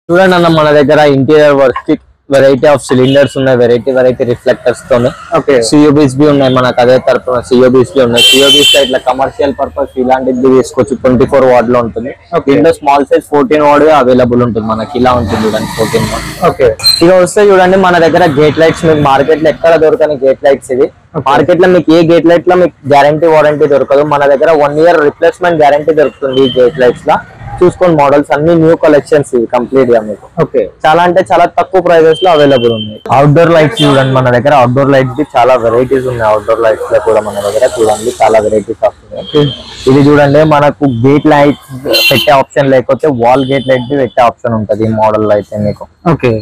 చూడండి అన్న మన దగ్గర ఇంటీరియర్ వర్క్ కి వెరైటీ ఆఫ్ సిలిండర్స్ ఉన్నాయి, వెరైటీ రిఫ్లెక్టర్స్ తోనే. సిఓబిస్ బి ఉన్నాయి మనకు, అదే తరపున సిఓబిస్ బి ఉన్నాయి. సిఓబిస్ లో ఇట్లా కమర్షియల్ పర్పస్ ఇలాంటిది తీసుకోవచ్చు. 24 వాట్ లో ఉంటుంది. దీంట్లో స్మాల్ సైజ్ 14 వాట్ అవైలబుల్ ఉంటుంది మనకి. ఇలా ఉంటుంది చూడండి 14 వాట్. ఇక వస్తే చూడండి మన దగ్గర గేట్ లైట్స్ మీకు మార్కెట్ లో ఎక్కడ దొరకని గేట్ లైట్స్ ఇది. మార్కెట్ లో మీకు ఏ గేట్ లైట్ లో మీకు గ్యారంటీ వారంటీ దొరకదు. మన దగ్గర 1 year రిప్లేస్మెంట్ గ్యారంటీ దొరుకుతుంది ఈ గేట్ లైట్స్ లో. చూసుకోండి మోడల్స్ అన్ని న్యూ కలెక్షన్స్ ఇవి కంప్లీట్ గా మీకు. చాలా అంటే చాలా తక్కువ ప్రైజెస్ లో అవైలబుల్ ఉన్నాయి. అవుట్డోర్ లైట్స్ చూడండి మన దగ్గర. అవుట్డోర్ లైట్స్ కి చాలా వెరైటీస్ ఉన్నాయి. అవుట్డోర్ లైట్స్ లో కూడా మన దగ్గర చూడండి చాలా వెరైటీస్ వస్తున్నాయి. ఇది చూడండి మనకు గేట్ లైట్ పెట్టే ఆప్షన్ లేకపోతే వాల్ గేట్ లైట్ పెట్టే ఆప్షన్ ఉంటుంది ఈ మోడల్ లో అయితే మీకు.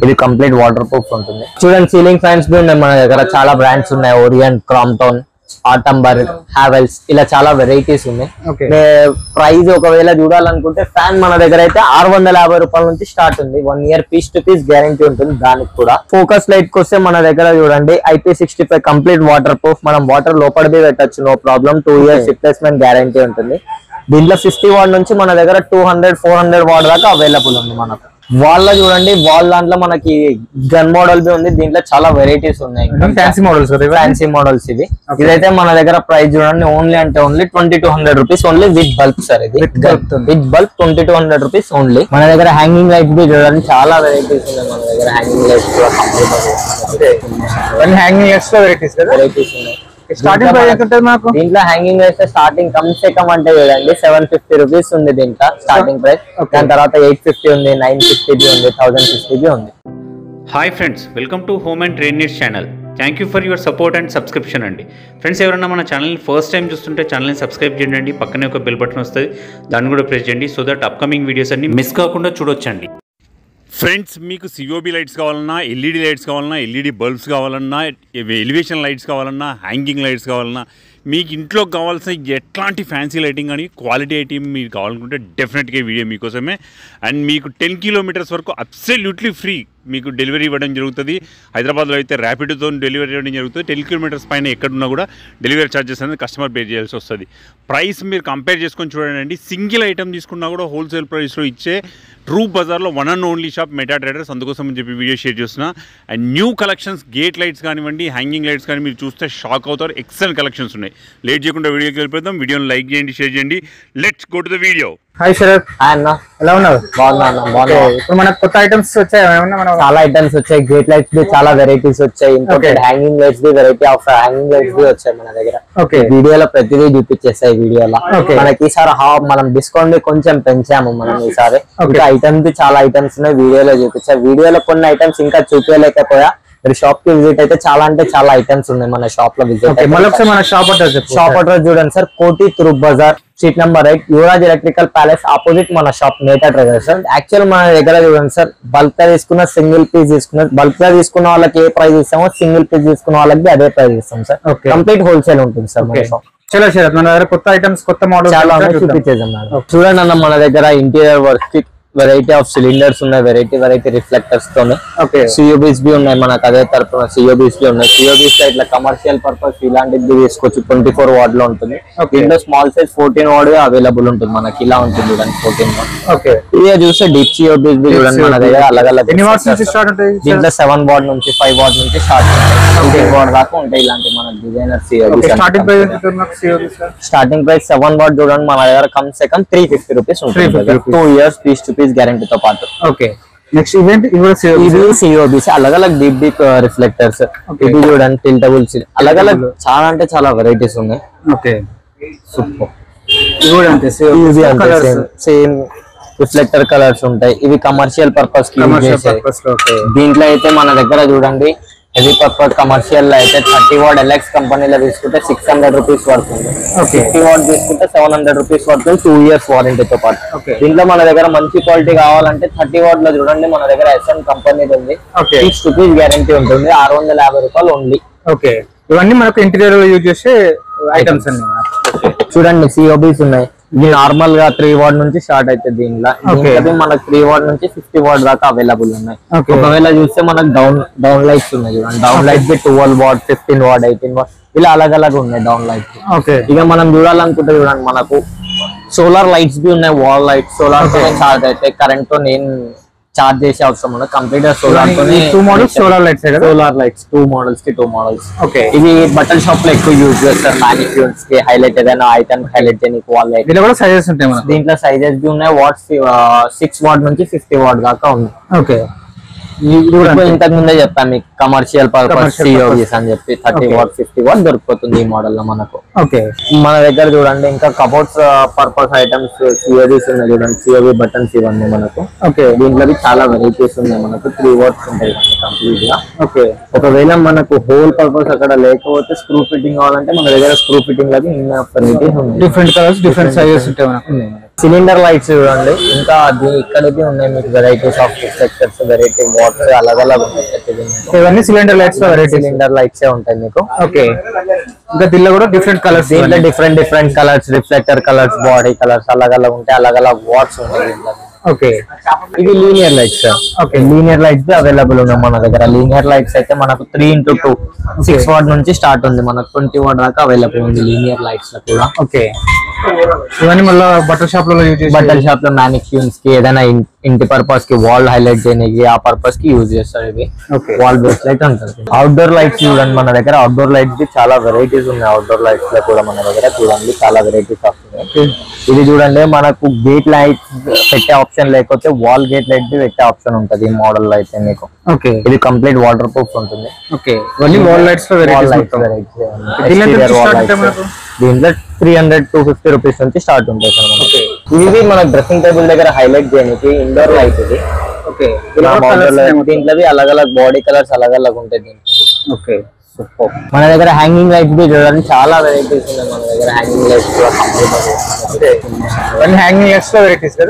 ఇది కంప్లీట్ వాటర్ ప్రూఫ్ ఉంటుంది. చూడండి సీలింగ్ ఫ్యాన్స్ బి ఉన్నాయి మన దగ్గర. చాలా బ్రాండ్స్ ఉన్నాయి. ఓరియంట్, క్రాంప్టన్, ఆటంబర్గ్, హావెల్స్ ఇలా చాలా వెరైటీస్ ఉన్నాయి. ప్రైస్ ఒకవేళ చూడాలనుకుంటే ఫ్యాన్ మన దగ్గర అయితే 650 రూపాయల నుంచి స్టార్ట్ ఉంది. 1 year piece to piece guarantee ఉంటుంది దానికి కూడా. ఫోకస్ లైట్ కి వస్తే మన దగ్గర చూడండి IP65 కంప్లీట్ వాటర్ ప్రూఫ్. మనం వాటర్ లోపల పెట్టచ్చు, no problem. 2 years replacement guarantee ఉంటుంది. దీంట్లో 50 వాట్ నుంచి మన దగ్గర 200-400 వాట్ దాకా అవైలబుల్ ఉంది మనకు. వాల్ లో చూడండి, వాల్ దాంట్లో మనకి గన్ మోడల్ బి ఉంది. దీంట్లో చాలా వెరైటీస్ ఉన్నాయి, ఫ్యాన్సీ మోడల్స్ ఇవి. ఇదైతే మన దగ్గర ప్రైస్ చూడండి only 2200 rupees only with bulb sir. ఇది విత్ బల్బ్ 2200 రూపీస్ ఓన్లీ. మన దగ్గర హ్యాంగింగ్ లైట్స్ బి చూడండి చాలా వెరైటీస్ ఉన్నాయి మన దగ్గర. హ్యాంగింగ్ లైట్స్ వెరైటీస్ ఉన్నాయి. స్టార్టింగ్ ప్రైస్ ఎంత ఉంటుంది మాకు దీంట్లో? హ్యాంగింగ్ అయితే స్టార్టింగ్ కమ్ సే కమ్ అంటే చూడండి 750 రూపీస్ ఉంది దీంట్లో స్టార్టింగ్ ప్రైస్. దాని తర్వాత 850 ఉంది, 950 ఉంది, 1050 ఉంది. Hi friends, welcome to home and trade needs channel. Thank you for your support and subscription అండి. ఫ్రెండ్స్ ఎవరైనా మన ఛానల్ని ఫస్ట్ టైం చూస్తుంటే ఛానల్ని సబ్స్క్రైబ్ చేయండి. పక్కనే ఒక బెల్ బటన్ వస్తుంది, దాన్ని కూడా ప్రెస్ చేయండి. సో దట్ అప్కమింగ్ వీడియోస్ అన్ని మిస్ కాకుండా చూడొచ్చండి. ఫ్రెండ్స్ మీకు సిఓబి లైట్స్ కావాలన్నా, ఎల్ఈడి లైట్స్ కావాలన్నా, ఎల్ఈడి బల్బ్స్ కావాలన్నా, ఎలివేషన్ లైట్స్ కావాలన్నా, హ్యాంగింగ్ లైట్స్ కావాలన్నా, మీకు ఇంట్లో కావాల్సిన ఎట్లాంటి ఫ్యాన్సీ లైటింగ్ కానీ క్వాలిటీ ఐటమ్ మీకు కావాలనుకుంటే డెఫినెట్గా వీడియో మీకోసమే. అండ్ మీకు 10 kilometers వరకు అబ్సల్యూట్లీ ఫ్రీ మీకు డెలివరీ ఇవ్వడం జరుగుతుంది. హైదరాబాద్లో అయితే ర్యాపిడ్తో డెలివరీ ఇవ్వడం జరుగుతుంది. 10 kilometers పైన ఎక్కడున్నా కూడా డెలివరీ ఛార్జెస్ అనేది కస్టమర్ పే చేయాల్సి వస్తుంది. ప్రైస్ మీరు కంపేర్ చేసుకొని చూడండి. సింగిల్ ఐటమ్ తీసుకున్నా కూడా హోల్సేల్ ప్రైస్లో ఇచ్చే ట్రూ బజార్లో one and only shop Meta traders. అందుకోసం అని చెప్పి వీడియో షేర్ చేస్తున్నా. And new collections gate lights కానివ్వండి, హ్యాంగింగ్ లైట్స్ కానీ మీరు చూస్తే షాక్ అవుతారు. ఎక్సలెంట్ కలెక్షన్స్ ఉన్నాయి. లేట్ చేయకుండా వీడియోకి వెళ్ళిపోతాం. వీడియోని లైక్ చేయండి, షేర్ చేయండి. Let's go to the video. Hi Sharath, అన్న ఎలా ఉన్నారు? బాగున్నా. ఇప్పుడు మనకు కొత్త ఐటమ్స్ వచ్చాయి. చాలా ఐటమ్స్ వచ్చాయి. గేట్ లైట్స్ బి చాలా వెరైటీస్ వచ్చాయి. ఇంకోటి హ్యాంగింగ్ లైట్స్ బి వెరైటీ ఆఫ్ హ్యాంగింగ్ లైట్స్ బి వచ్చాయి మన దగ్గర. వీడియోలో ప్రతిదీ చూపించేస్తాయి. వీడియోలో మనకి ఈసారి మనం డిస్కౌంట్ కొంచెం పెంచాము మనం ఈసారి. ఇంకా ఐటమ్స్ చాలా ఐటమ్స్ ఉన్నాయి వీడియోలో చూపించా. వీడియోలో కొన్ని ఐటమ్స్ ఇంకా చూపించలేకపోయా. మీరు షాప్ కి విజిట్ అయితే చాలా అంటే చాలా ఐటమ్స్ ఉన్నాయి మన షాప్ లో. విజిట్ మన షాప్ అడ్రస్ చూడండి sir, Koti Turup Bazar, street number 8, Yuvaraj electrical palace opposite మన షాప్ మెటా ట్రేడర్స్. యాక్చువల్ మన దగ్గర చూడండి సార్, బల్క్ గా తీసుకున్న, సింగిల్ పీస్ తీసుకున్న, బల్క్ గా తీసుకున్న వాళ్ళకి ఏ ప్రైస్ ఇస్తామో సింగిల్ పీస్ తీసుకున్న వాళ్ళకి అదే ప్రైస్ ఇస్తాం సార్. కంప్లీట్ హోల్సేల్ ఉంటుంది సార్ మన షాప్. చలో శరత్, మన దగ్గర కొత్త ఐటమ్స్, కొత్త మోడల్ చాలా చూపించేద్దాం. చూడండి అన్న మన దగ్గర ఇంటీరియర్ వర్క్ కి వెరైటీ ఆఫ్ సిలిండర్స్ ఉన్నాయి, వెరైటీ రిఫ్లెక్టర్స్ తోనే. సిఓబిస్ బి ఉన్నాయి మనకు, అదే తరపున సిఓబిస్ బి ఉన్నాయి. సిఓబిస్ లో ఇట్లా కమర్షియల్ పర్పస్ ఇలాంటిది తీసుకోవచ్చు. 24 వాట్ లో ఉంటుంది. దీంట్లో స్మాల్ సైజ్ 14 వాట్ అవైలబుల్ ఉంటుంది మనకి. ఇలా ఉంటుంది చూడండి 14 వాట్. ఇది చూస్తే డీప్ సిఓబిస్ బి చూడండి మన దగ్గర అలగ్ దీంట్లో 7 వాట్ నుంచి 5 వాట్ నుంచి స్టార్ట్ ఉంటాయి. 14 వాట్ దాకా ఉంటాయి ఇలాంటి మన డిజైనర్ సిఓబిస్. స్టార్టింగ్ ప్రైస్ 7 వాట్ చూడండి మన దగ్గర కమ్ సే కమ్ 350 రూపీస్ ఉంటుంది. 2 years piece to piece guarantee తో పాటు. నెక్స్ట్ ఈవెంట్ ఇది సిఓబిస్ అలగ్ డీప్ రిఫ్లెక్టర్స్. ఇది చూడండి టిల్టబుల్ అలగ్ చాలా అంటే చాలా వెరైటీస్ ఉన్నాయి. సేమ్ రిఫ్లెక్టర్ కలర్స్ ఉంటాయి. ఇవి కమర్షియల్ పర్పస్ కి. దీంట్లో అయితే మన దగ్గర చూడండి హెవీ పర్పస్ కమర్షియల్ లో అయితే 30 వాట్ ఎల్ఎక్స్ కంపెనీలో తీసుకుంటే 600 రూపీస్ పడుతుంది. 50 వాట్ తీసుకుంటే 700 రూపీస్ పడుతుంది. 2 years వారంటీతో పాటు. దీంట్లో మన దగ్గర మంచి క్వాలిటీ కావాలంటే 30 వాట్ లో చూడండి మన దగ్గర ఎస్ఎన్ కంపెనీ ఉంది. 6 రూపీస్ గ్యారంటీ ఉంటుంది. 650 రూపాయలు ఓన్లీ. ఇవన్నీ మనకు ఇంటీరియర్ యూజ్ చేసే ఐటమ్స్ అన్ని. చూడండి సిఓబిస్ ఉన్నాయి. ఇది నార్మల్ గా 3 వాట్ నుంచి స్టార్ట్ అవుతుంది. దీంట్లో మనకు 3 వాట్ నుంచి 50 వాట్ దాకా అవైలబుల్ ఉన్నాయి. ఒకవేళ చూస్తే మనకు డౌన్ లైట్స్ ఉన్నాయి చూడండి. Down light 12 what, 15 what, 18 what ఇలా అలగ్ ఉన్నాయి డౌన్ లైట్స్. ఇక మనం చూడాలనుకుంటే చూడండి మనకు సోలార్ లైట్స్ బి ఉన్నాయి. వాల్ లైట్స్ సోలార్ తో చార్జ్ అయితే కరెంట్ తో నేను చార్జ్ చేసే అవసరం ఉండదు, కంప్లీట్ గా సోలార్ తోనే. 2 మోడల్స్ సోలార్ లైట్స్ కదా? సోలార్ లైట్స్ 2 మోడల్స్ కి 2 మోడల్స్. ఓకే. ఇది బట్టల షాప్ లో ఎక్కువ యూజ్ చేస్తారు, మ్యానిక్యూర్స్ కి హైలైట్ ఏదైనా ఐటమ్ హైలైట్ చేయడానికి వాల్ లైట్. దీంట్లో కూడా సైజెస్ ఉంటాయి మనకు. దీంట్లో సైజెస్ బి ఉన్నాయి, వాట్స్ 6 వాట్ నుంచి 50 వాట్ దాకా ఉంది. ఓకే. ఇంతకు ముందే చెప్పాను మీకు కమర్షియల్ పర్పస్ సిఓబిస్ అని చెప్పి 30 వాట్ 50 వాట్ దొరికిపోతుంది ఈ మోడల్ లో మనకు. ఓకే. మన దగ్గర చూడండి ఇంకా కబోర్డ్స్ పర్పస్ ఐటమ్స్ సిఓబిస్ ఉన్నాయి చూడండి, సిఓబి బటన్స్ ఇవన్నీ మనకు. ఓకే. దీంట్లో చాలా వెరైటీస్ ఉన్నాయి మనకు, 3 వాట్స్ ఉంటాయి కంప్లీట్ గా. ఓకే. ఒకవేళ మనకు హోల్ పర్పస్ అక్కడ లేకపోతే స్క్రూ ఫిట్టింగ్ కావాలంటే మన దగ్గర స్క్రూ ఫిట్టింగ్ లకి డిఫరెంట్ కలర్స్ డిఫరెంట్ సైజెస్ ఉంటాయి మనకు. సిలిండర్ లైట్స్ చూడండి, ఇంకా ఇక్కడికి ఉన్నాయి మీకు varieties of reflectors, variety water అలగ్ ఉంటాయి. ఇవన్నీ సిలిండర్ లైట్స్ లో వెరైటీ సిలిండర్ లైట్స్ ఉంటాయి మీకు. ఓకే. ఇంకా దీనిలో కూడా డిఫరెంట్ కలర్స్, దీంట్లో different colours, reflector colours, body colours అలగ్ ఉంటాయి, అలగ్ వాట్స్ ఉంటాయి దీంట్లో. ఓకే. ఇది linear lights. Okay. Linear lights available ఉన్నాయి మన దగ్గర. లీనియర్ లైట్స్ అయితే మనకు 3x2 6 వాట్ నుంచి స్టార్ట్ ఉంది, మనకు 20 వాట్ దాకా అవైలబుల్ ఉంది లీనియర్ లైట్స్ లో కూడా. ఓకే. ఇవన్నీ మళ్ళీ బట్టల షాప్ లో యూజ్ చేస్తారు. బట్టల షాప్ లో మ్యానిక్యూర్స్ కి ఏదైనా ఇంటి పర్పస్ కి వాల్ హైలైట్ చేయడానికి ఆ పర్పస్ కి యూజ్ చేస్తారు ఇవి. వాల్ బేస్ లైట్ ఉంటుంది. అవుట్డోర్ లైట్స్ చూడండి మన దగ్గర, అవుట్డోర్ లైట్స్ కి చాలా వెరైటీస్ ఉన్నాయి. అవుట్డోర్ లైట్స్ లో కూడా మన దగ్గర చూడండి చాలా వెరైటీస్ వస్తున్నాయి. ఇది చూడండి మనకు గేట్ లైట్ పెట్టే ఆప్షన్ లేకపోతే వాల్ గేట్ లైట్ పెట్టే ఆప్షన్ ఉంటుంది ఈ మోడల్ లో అయితే మీకు. ఓకే. ఇది కంప్లీట్ వాటర్ ప్రూఫ్ ఉంటుంది. ఓకే. ఇవన్నీ వాల్ లైట్స్ లో వెరైటీస్. దీంట్లో 300-250 రూపీస్ నుంచి స్టార్ట్ ఉంటాయి సార్ మనకి. ఇది మన డ్రెస్సింగ్ టేబుల్ దగ్గర హైలైట్ చేయడానికి ఇండోర్ లైట్ ఇది. ఓకే. దీంట్లో అలగ్ బాడీ కలర్స్ అలగ్ ఉంటాయి దీంట్లో. ఓకే. మన దగ్గర హ్యాంగింగ్ లైట్స్ బి చూడండి చాలా వెరైటీస్ ఉన్నాయి మన దగ్గర. హ్యాంగింగ్ లైట్స్ కూడా హ్యాంగింగ్ లైట్స్ లో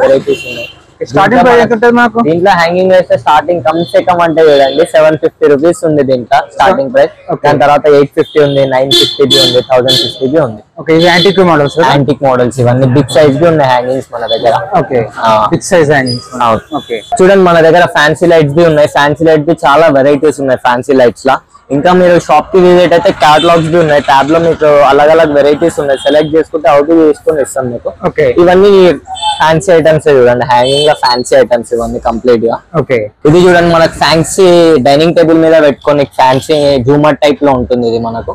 వెరైటీస్ ఉన్నాయి. స్టార్టింగ్ ప్రైస్ ఎంత ఉంటుంది మాకు? దీంట్లో హ్యాంగింగ్ వేస్తే స్టార్టింగ్ కమ్ సే కమ్ అంటే చూడండి 750 రూపీస్ ఉంది దీంట్లో స్టార్టింగ్ ప్రైస్. దాని తర్వాత 850 ఉంది, 950 ఉంది, 1050 ఉంది. ఓకే. ఇది యాంటిక్ మోడల్స్. యాంటిక్ మోడల్స్ ఇవన్నీ బిగ్ సైజ్ కి ఉన్నాయి హ్యాంగింగ్స్ మన దగ్గర. Okay. Big size hangings. Okay. చూడండి మన దగ్గర ఫ్యాన్సీ లైట్స్ బి ఉన్నాయి. ఫ్యాన్సీ లైట్ బి చాలా వెరైటీస్ ఉన్నాయి ఫ్యాన్సీ లైట్స్ లా. ఇంకా మీరు షాప్ కి విజిట్ అయితే క్యాటలాగ్స్ బి ఉన్నాయి, ట్యాబ్ లో మీకు అలగ్ వెరైటీస్ ఉన్నాయి. సెలెక్ట్ చేసుకుంటే అవుట్ తీసుకొని ఇస్తాం మీకు. ఓకే. ఇవన్నీ ఫ్యాన్సీ ఐటమ్స్ చూడండి, హ్యాంగింగ్ లో ఫ్యాన్సీ ఐటమ్స్ ఇవన్నీ కంప్లీట్ గా. ఓకే. ఇది చూడండి మనకు ఫ్యాన్సీ డైనింగ్ టేబుల్ మీద పెట్టుకొని ఫ్యాన్సీ జూమర్ టైప్ లో ఉంటుంది ఇది మనకు.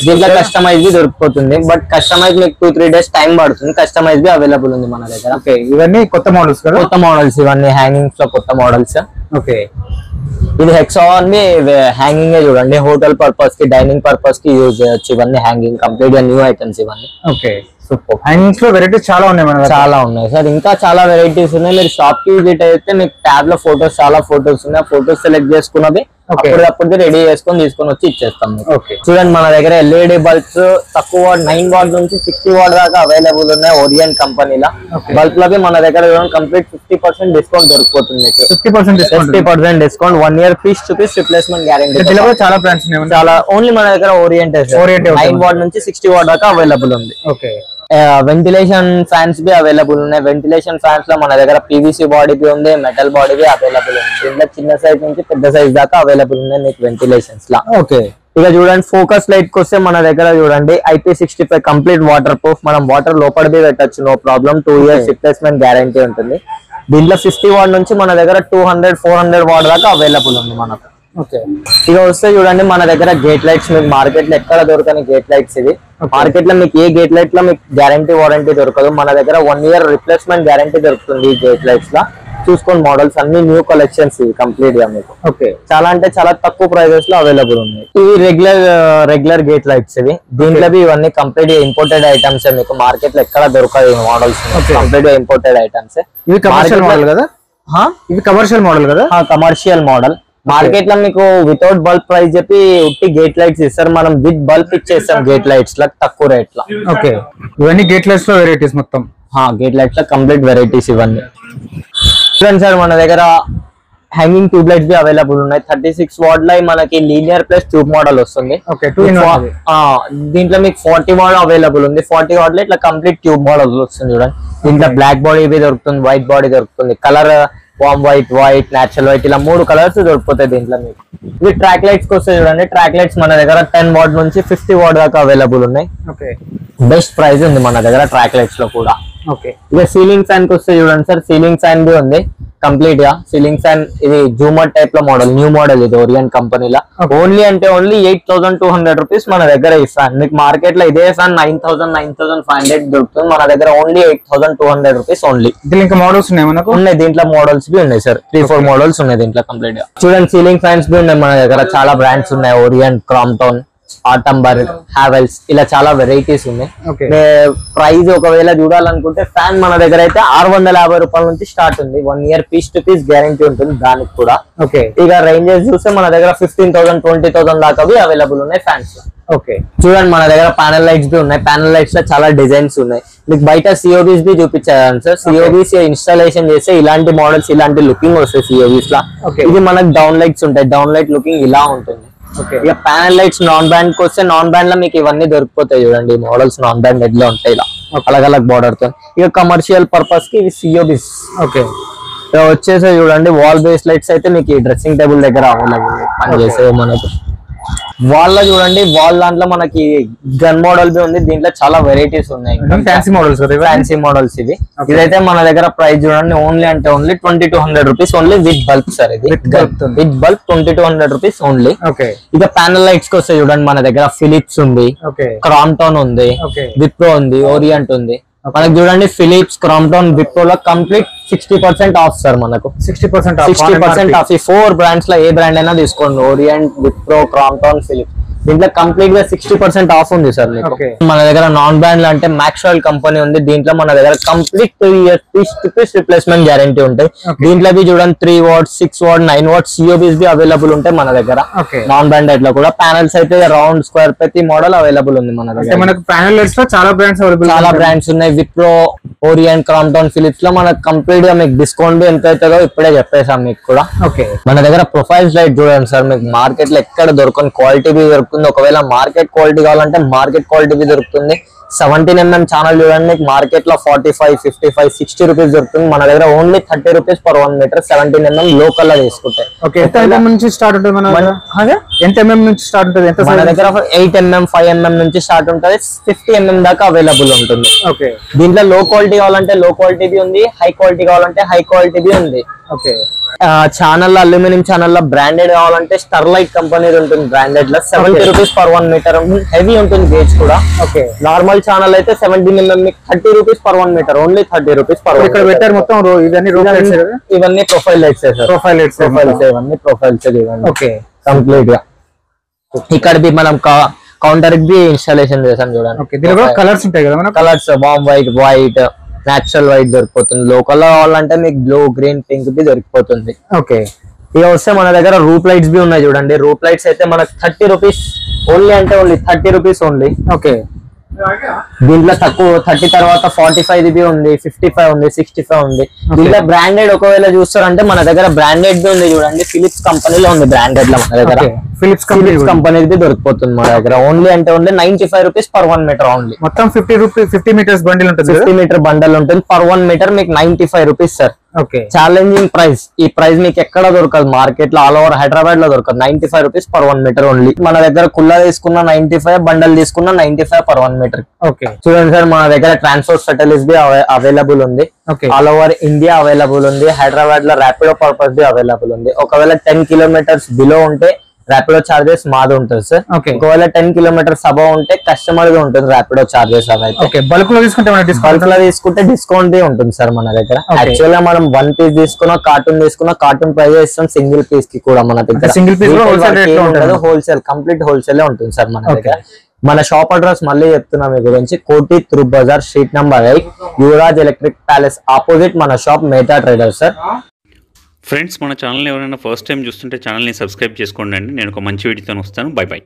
దీంట్లో కస్టమైజ్ బి దొరికిపోతుంది, బట్ కస్టమైజ్ మీకు 2-3 డేస్ టైం పడుతుంది. కస్టమైజ్ బి అవైలబుల్ ఉంది మన దగ్గర. ఓకే. ఇవన్నీ కొత్త మోడల్స్ కదా? కొత్త మోడల్స్ ఇవన్నీ హ్యాంగింగ్స్ లో కొత్త మోడల్స్. ఓకే. ఇది హెక్సాన్ ని హ్యాంగింగ్ చూడండి, హోటల్ పర్పస్ కి డైనింగ్ పర్పస్ కి యూజ్ చేయొచ్చు. ఇవన్నీ హ్యాంగింగ్ కంప్లీట్ గా న్యూ ఐటమ్స్ ఇవన్నీ. ఓకే. సూపర్. హ్యాంగింగ్స్ లో వెరైటీస్ చాలా ఉన్నాయి మన దగ్గర. చాలా ఉన్నాయి సార్, ఇంకా చాలా వెరైటీస్ ఉన్నాయి. మీరు షాప్ కి విజిట్ అయితే మీకు ట్యాబ్ లో ఫోటోస్ చాలా ఫోటోస్ ఉన్నాయి. ఫోటోస్ సెలెక్ట్ చేసుకున్నది అప్పుడు రెడీ చేసుకొని తీసుకొని వచ్చి ఇచ్చేస్తాం. చూడండి మన దగ్గర ఎల్ఈడి బల్బ్స్ తక్కువ 9 వాట్ నుంచి 60 వాట్ దాకా అవైలబుల్ ఉన్నాయి. ఓరియంట్ కంపెనీలో బల్బ్ లకి మన దగ్గర కంప్లీట్ 50% డిస్కౌంట్ దొరికిపోతుంది. 50% discount, 1 year piece to piece replacement guarantee. చాలా బ్రాండ్స్ చాలా ఓన్లీ మన దగ్గర ఓరియంట్ 9 వాట్ నుంచి 60 వాట్ దాకా అవైలబుల్ ఉంది. Okay. Ventilation fans be available ఉన్నాయి. వెంటిలేషన్ ఫ్యాన్స్ లో మన దగ్గర పీవీసీ బాడీ బి ఉంది, మెటల్ బాడీ బి అవైలబుల్ ఉంది. దీంట్లో చిన్న సైజ్ నుంచి పెద్ద సైజ్ దాకా అవైలబుల్ ఉన్నాయి మీకు వెంటిలేషన్స్ లా. ఓకే. ఇక చూడండి ఫోకస్ లైట్ కి వస్తే మన దగ్గర చూడండి IP65 కంప్లీట్ వాటర్ ప్రూఫ్. మనం వాటర్ లోపల బి పెట్టచ్చు, no problem. 2 years replacement guarantee ఉంటుంది. దీంట్లో 50 వాట్ నుంచి మన దగ్గర 200-400 వాట్ దాకా అవైలబుల్ ఉంది మనకు. ఓకే. ఇక వస్తే చూడండి మన దగ్గర గేట్ లైట్స్ మీకు మార్కెట్ లో ఎక్కడ దొరకని గేట్ లైట్స్ ఇవి. మార్కెట్ లో మీకు ఏ గేట్ లైట్ లో మీకు గ్యారంటీ వారంటీ దొరకదు, మన దగ్గర 1 year రిప్లేస్మెంట్ గ్యారంటీ దొరుకుతుంది ఈ గేట్ లైట్స్ లా. చూసుకోండి మోడల్స్ అన్ని న్యూ కలెక్షన్స్ ఇవి కంప్లీట్ గా మీకు. ఓకే. చాలా అంటే చాలా తక్కువ ప్రైజెస్ లో అవైలబుల్ ఉన్నాయి. ఇవి రెగ్యులర్ గేట్ లైట్స్ ఇవి. దీంట్లో ఇవన్నీ కంప్లీట్ గా ఇంపోర్టెడ్ ఐటమ్స్ మీకు మార్కెట్ లో ఎక్కడ దొరకదు మోడల్స్, కంప్లీట్ గా ఇంపోర్టెడ్ ఐటమ్స్. ఇవి కమర్షియల్ మోడల్ కదా? ఇది కమర్షియల్ మోడల్ కదా? Commercial model. మార్కెట్ లో మీకు వితౌట్ బల్బ్ ప్రైస్ చెప్పి ఉట్టి గేట్ లైట్స్ ఇస్తారు, మనం విత్ బల్బ్ ఇచ్చేస్తాం గేట్ లైట్స్ లా తక్కువ రేట్ లో. ఓకే. ఇవన్నీ గేట్ లైట్స్ లో వెరైటీస్ మొత్తం. గేట్ లైట్స్ లో కంప్లీట్ వెరైటీస్ ఇవన్నీ. చూడండి సార్ మన దగ్గర hanging tube lights be available ఉన్నాయి. 36 వాట్ లో మనకి లీనియర్ ప్లస్ ట్యూబ్ మోడల్ వస్తుంది. దీంట్లో మీకు 40 వాట్ అవైలబుల్ ఉంది. 40 వాట్ లో ఇట్లా కంప్లీట్ ట్యూబ్ మోడల్ వస్తుంది చూడండి. దీంట్లో బ్లాక్ బాడీ బి దొరుకుతుంది, వైట్ బాడీ దొరుకుతుంది, కలర్ వామ్ వైట్, నేచురల్ వైట్, ఇలా 3 కలర్స్ దొరికిపోతాయి దీంట్లో మీకు. ఇది ట్రాక్ లైట్స్ కి వస్తే చూడండి, ట్రాక్ లైట్స్ మన దగ్గర 10 వాట్ నుంచి 50 వాట్ దాకా అవైలబుల్ ఉన్నాయి. బెస్ట్ ప్రైస్ ఉంది మన దగ్గర ట్రాక్ లైట్స్ లో కూడా. ఇక సీలింగ్ ఫ్యాన్ కి వస్తే చూడండి సార్, సీలింగ్ ఫ్యాన్ బి ఉంది. కంప్లీట్ గా సీలింగ్ ఫ్యాన్ ఇది జూమర్ టైప్ లో మోడల్, న్యూ మోడల్ ఇది ఓరియంట్ కంపెనీలో. ఓన్లీ అంటే ఓన్లీ 8,200 రూపీస్ మన దగ్గర ఈ ఫ్యాన్. మీకు మార్కెట్ లో ఇదే ఫ్యాన్ 9,500 దొరుకుతుంది, మన దగ్గర ఓన్లీ 8,200 రూపీస్ ఓన్లీ. ఇంకా మోడల్స్ ఉన్నాయి మనకు? ఉన్నాయి, దీంట్లో మోడల్స్ బి ఉన్నాయి సార్, 3-4 మోడల్స్ ఉన్నాయి దీంట్లో కంప్లీట్ గా. చూడండి సీలింగ్ ఫ్యాన్స్ బి ఉన్నాయి మన దగ్గర, చాలా బ్రాండ్స్ ఉన్నాయి, ఓరియంట్, క్రాంప్టన్, ఆటంబర్గ్, హావెల్స్, ఇలా చాలా వెరైటీస్ ఉన్నాయి. ప్రైస్ ఒకవేళ చూడాలనుకుంటే ఫ్యాన్ మన దగ్గర అయితే 650 రూపాయల నుంచి స్టార్ట్ ఉంది. 1 year piece to piece guarantee ఉంటుంది దానికి కూడా. ఇక రేంజెస్ చూస్తే మన దగ్గర 15,000, 20,000 దాకా అవైలబుల్ ఉన్నాయి ఫ్యాన్స్. చూడండి మన దగ్గర ప్యానల్ లైట్స్ బి ఉన్నాయి, ప్యానల్ లైట్స్ లో చాలా డిజైన్స్ ఉన్నాయి. మీకు బయట సిఓబీస్ బి చూపించాను సార్, సిఓబీస్ ఇన్స్టాలేషన్ చేస్తే ఇలాంటి మోడల్స్, ఇలాంటి లుకింగ్ వస్తాయి సిఓబీస్ లా. ఇది మనకు డౌన్ లైట్స్ ఉంటాయి, డౌన్ లైట్ లుకింగ్ ఇలా ఉంటుంది. ఇక ప్యానల్ లైట్స్ నాన్ బ్రాండ్ కి వస్తే నాన్ బ్రాండ్ లో మీకు ఇవన్నీ దొరికిపోతాయి. చూడండి మోడల్స్ నాన్ బ్రాండ్ లో ఉంటాయి ఇలా అలగ్ అలగ్ బార్డర్ తో. ఇక కమర్షియల్ పర్పస్ కి ఇవి సిఓబీస్. వచ్చేసి చూడండి వాల్ బేస్ లైట్స్ అయితే మీకు డ్రెస్సింగ్ టేబుల్ దగ్గర అవైలబుల్ పనిచేసే. మనకు వాల్ లో చూడండి, వాల్ దాంట్లో మనకి గన్ మోడల్ బి ఉంది, దీంట్లో చాలా వెరైటీస్ ఉన్నాయి, ఫ్యాన్సీ మోడల్స్, ఫ్యాన్సీ మోడల్స్ ఇవి. ఇదైతే మన దగ్గర ప్రైస్ చూడండి ఓన్లీ అంటే only 2,200 rupees only with bulb sir. ఇది విత్ బల్బ్ 2,200 రూపీస్ ఓన్లీ. ఇక ప్యానల్ లైట్స్ కి వస్తే చూడండి మన దగ్గర ఫిలిప్స్ ఉంది, క్రాంప్టన్ ఉంది, విప్రో ఉంది, ఓరియంట్ ఉంది. మనకు చూడండి ఫిలిప్స్, క్రాంప్టన్, విప్రో లో కంప్లీట్ 60% ఆఫ్ సార్. మనకు 60% ఆఫ్. ఈ 4 బ్రాండ్స్ లో ఏ బ్రాండ్ అయినా తీసుకోండి, ఓరియంట్, విప్రో, క్రాంప్టన్, ఫిలిప్స్, దీంట్లో కంప్లీట్ గా 60% ఆఫ్ ఉంది సార్. మన దగ్గర నాన్ బ్రాండ్ అంటే మ్యాక్స్వెల్ కంపెనీ ఉంది, దీంట్లో మన దగ్గర complete 3 years piece to piece replacement guarantee ఉంటాయి. దీంట్లో బి చూడండి 3 వాట్స్, 6 వాట్, 9 వాట్స్ సిఓబీస్ బి అవైలబుల్ ఉంటాయి మన దగ్గర. నాన్ బ్రాండ్ లో కూడా ప్యానల్స్ అయితే రౌండ్, స్క్వేర్, ప్రతి మోడల్ అవైలబుల్ ఉంది మన దగ్గర. మనకు ప్యానల్ లైట్స్ లో చాలా బ్రాండ్స్ అవైలబుల్, చాలా బ్రాండ్స్ ఉన్నాయి. విప్రో, ఓరియంట్, క్రాంప్టన్, ఫిలిప్స్ లో మనకు కంప్లీట్ గా మీకు డిస్కౌంట్ బి ఎంత అవుతుందో ఇప్పుడే చెప్పేసాం మీకు కూడా. మన దగ్గర ప్రొఫైల్స్ లైట్ చూడండి సార్, మీకు మార్కెట్ లో ఎక్కడ దొరకని క్వాలిటీ బి దొరుకుతుంది. ఒకవేళ మార్కెట్ క్వాలిటీ కావాలంటే మార్కెట్ క్వాలిటీ బి దొరుకుతుంది. 17mm ఛానల్ చూడండి, మీకు మార్కెట్ లో 45, 55, 60 రూపీస్ దొరుకుతుంది. మన దగ్గర only 30 rupees per 1 metre 17mm local లో తీసుకుంటాయి. ఎంత mm నుంచి స్టార్ట్ ఉంటుంది ఎంత mm నుంచి స్టార్ట్ ఉంటుంది? మన దగ్గర 8mm, 5mm నుంచి స్టార్ట్ ఉంటుంది, 50mm దాకా అవైలబుల్ ఉంటుంది. దీంట్లో లో క్వాలిటీ కావాలంటే లో క్వాలిటీ బి ఉంది, హై క్వాలిటీ కావాలంటే హై క్వాలిటీ బి ఉంది. ఛానల్ అల్యూమినియం ఛానల్ లో బ్రాండెడ్ కావాలంటే స్టర్లైట్ కంపెనీ ఉంటుంది, బ్రాండెడ్ లో 70 రూపీస్ పర్ 1 మీటర్ హెవీ ఉంటుంది గేజ్ కూడా. నార్మల్ ఛానల్ అయితే 17mm 30 rupees per 1 metre, only 30 rupees per. ఇక్కడ పెట్టారు మొత్తం ఇవన్నీ ప్రొఫైల్ లైట్స్ సార్, ప్రొఫైల్స్ ఇవన్నీ ప్రొఫైల్స్ కంప్లీట్ గా. ఇక్కడ మనం కౌంటర్ కి ఇన్స్టాలేషన్ చేసాం చూడండి. కలర్స్ ఉంటాయి కదా, colours warm white, natural white దొరికిపోతుంది. లోకల్ లో కావాలంటే మీకు బ్లూ, గ్రీన్, పింక్ బి దొరికిపోతుంది. ఇక వస్తే మన దగ్గర రూప్ లైట్స్ బి ఉన్నాయి చూడండి. రూప్ లైట్స్ అయితే మనకు 30 రూపీస్ ఓన్లీ అంటే ఓన్లీ 30 రూపీస్ ఓన్లీ. దీంట్లో తక్కువ 30 తర్వాత 45 బి ఉంది, 55 ఉంది, 65 ఉంది. దీంట్లో బ్రాండెడ్ ఒకవేళ చూస్తారంటే మన దగ్గర బ్రాండెడ్ బి ఉంది చూడండి, ఫిలిప్స్ కంపెనీలో ఉంది బ్రాండెడ్ లో మన దగ్గర. ఫిలిప్స్ కంపెనీ దొరికిపోతుంది మన దగ్గర ఓన్లీ అంటే only 95 rupees per 1 metre only. మొత్తం 50 మీటర్స్ బండిల్ ఉంటుంది, 50 మీటర్ బండల్ ఉంటుంది. పర్ 1 మీటర్ మీకు 95 రూపీస్ సార్. Challenging price. ఈ ప్రైస్ మీకు ఎక్కడ దొరకదు మార్కెట్ లో, ఆల్ ఓవర్ హైదరాబాద్ లో దొరకదు. 95 రూపీస్ పర్ 1 మీటర్ ఓన్లీ. మన దగ్గర కుల్లా తీసుకున్న 95, బండల్ తీసుకున్న 95 పర్ 1 మీటర్. చూడండి సార్ మన దగ్గర ట్రాన్స్పోర్ట్ ఫెసిలిటీస్ బి అవైలబుల్ ఉంది, ఆల్ ఓవర్ ఇండియా అవైలబుల్ ఉంది. హైదరాబాద్ లో ర్యాపిడో పర్పస్ బి అవైలబుల్ ఉంది. ఒకవేళ 10 కిలోమీటర్స్ బిలో ఉంటే ర్యాపిడో చార్జెస్ మాది ఉంటుంది సార్. ఒకవేళ 10 కిలోమీటర్స్ అబౌవ్ ఉంటే కస్టమర్ గా ఉంటుంది ర్యాపిడో చార్జెస్. అవైతే బల్క్ లో తీసుకుంటే డిస్కౌంట్ ఉంటుంది సార్ మన దగ్గర. యాక్చువల్ గా మనం 1 పీస్ తీసుకున్నా, కార్టూన్ ప్రైస్ ఇస్తాం సింగిల్ పీస్ కి కూడా. మన దగ్గర single piece wholesale, complete wholesale ఉంటుంది సార్ మన దగ్గర. మన షాప్ అడ్రస్ మళ్ళీ చెప్తున్నా మీ గురించి, Koti Troop Bazar, street number 8, Yuvraj electric palace opposite మన shop Mehta trader sir. Friends మన ఛానల్ని ఎవరైనా ఫస్ట్ టైం చూస్తుంటే ఛానల్ని సబ్స్క్రైబ్ చేసుకోండి అండి. నేను ఒక మంచి వీడియోతో వస్తాను. By by.